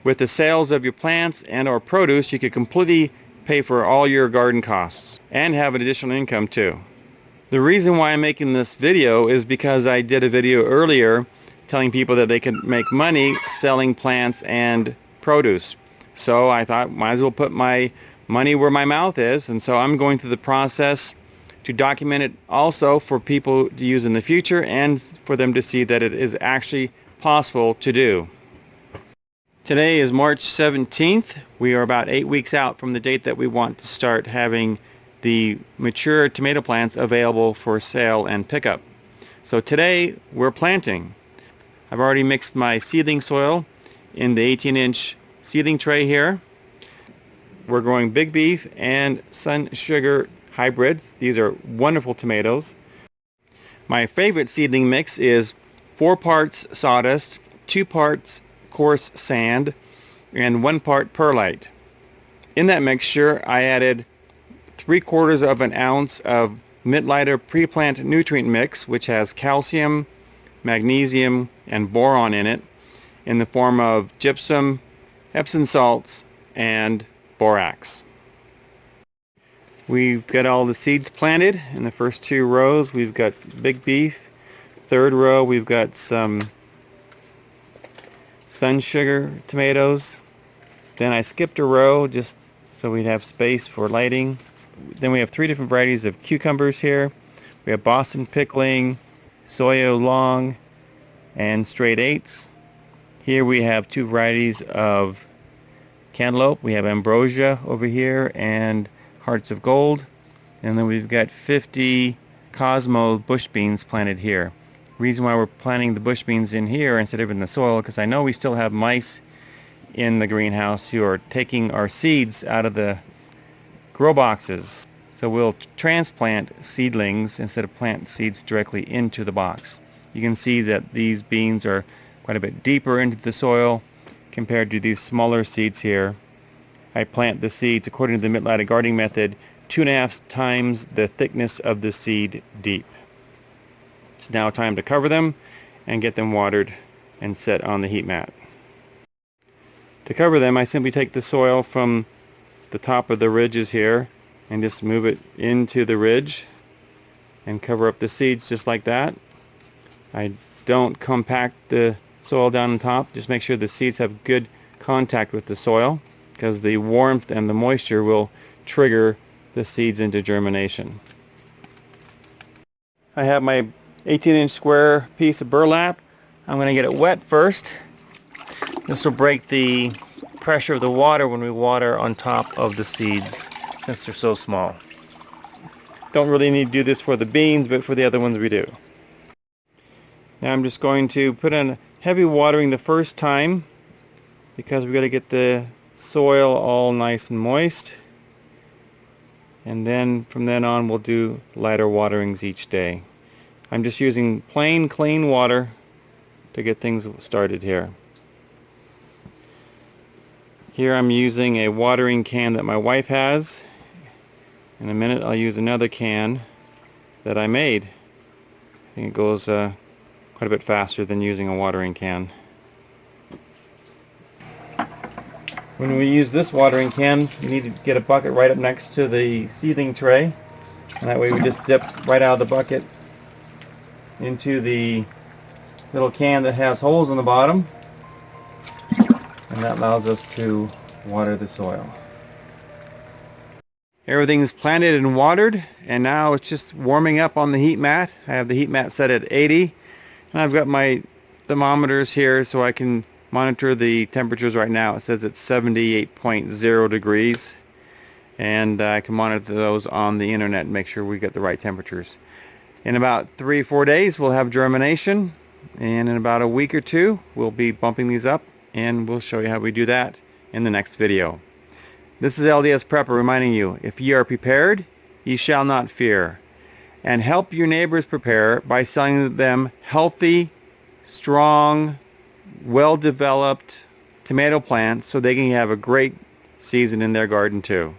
With the sales of your plants and or produce, you could completely pay for all your garden costs and have an additional income too. The reason why I'm making this video is because I did a video earlier telling people that they could make money selling plants and produce. So I thought might as well put my money where my mouth is, and so I'm going through the process to document it also for people to use in the future and for them to see that it is actually possible to do. Today is March 17th. We are about 8 weeks out from the date that we want to start having the mature tomato plants available for sale and pickup. So today we're planting. I've already mixed my seedling soil in the 18-inch seedling tray here. We're growing Big Beef and Sun Sugar hybrids. These are wonderful tomatoes. My favorite seedling mix is 4 parts sawdust, 2 parts coarse sand, and 1 part perlite. In that mixture, I added 3/4 of an ounce of Mittleider pre-plant nutrient mix, which has calcium, magnesium, and boron in it, in the form of gypsum, Epsom salts, and borax. We've got all the seeds planted. In the first 2 rows, we've got Big Beef. 3rd row, we've got some Sun Sugar tomatoes. Then I skipped a row just so we'd have space for lighting. Then we have 3 different varieties of cucumbers here. We have Boston Pickling, Soyo Long, and Straight Eights. Here we have 2 varieties of cantaloupe. We have Ambrosia over here and Hearts of Gold. And then we've got 50 Cosmo bush beans planted here. Reason why we're planting the bush beans in here instead of in the soil, because I know we still have mice in the greenhouse who are taking our seeds out of the grow boxes. So we'll transplant seedlings instead of plant seeds directly into the box. You can see that these beans are quite a bit deeper into the soil compared to these smaller seeds here. I plant the seeds according to the Mittleider gardening method 2.5 times the thickness of the seed deep. It's now time to cover them and get them watered and set on the heat mat. To cover them, I simply take the soil from the top of the ridges here and just move it into the ridge and cover up the seeds just like that. I don't compact the soil down on top. Just make sure the seeds have good contact with the soil, because the warmth and the moisture will trigger the seeds into germination. I have my 18-inch square piece of burlap. I'm going to get it wet first. This will break the pressure of the water when we water on top of the seeds, since they're so small. Don't really need to do this for the beans, but for the other ones we do. Now I'm just going to put in heavy watering the first time, because we've got to get the soil all nice and moist. And then from then on we'll do lighter waterings each day. I'm just using plain, clean water to get things started here. Here I'm using a watering can that my wife has. In a minute I'll use another can that I made. I think it goes quite a bit faster than using a watering can. When we use this watering can, you need to get a bucket right up next to the seedling tray. And that way we just dip right out of the bucket into the little can that has holes in the bottom, and that allows us to water the soil. Everything's planted and watered, and now it's just warming up on the heat mat. I have the heat mat set at 80, and I've got my thermometers here so I can monitor the temperatures. Right now it says it's 78.0 degrees, and I can monitor those on the internet and make sure we get the right temperatures. In about 3-4 days we'll have germination, and in about a week or 2 we'll be bumping these up, and we'll show you how we do that in the next video. This is LDSPrepper reminding you, if ye are prepared, ye shall not fear. And help your neighbors prepare by selling them healthy, strong, well-developed tomato plants so they can have a great season in their garden too.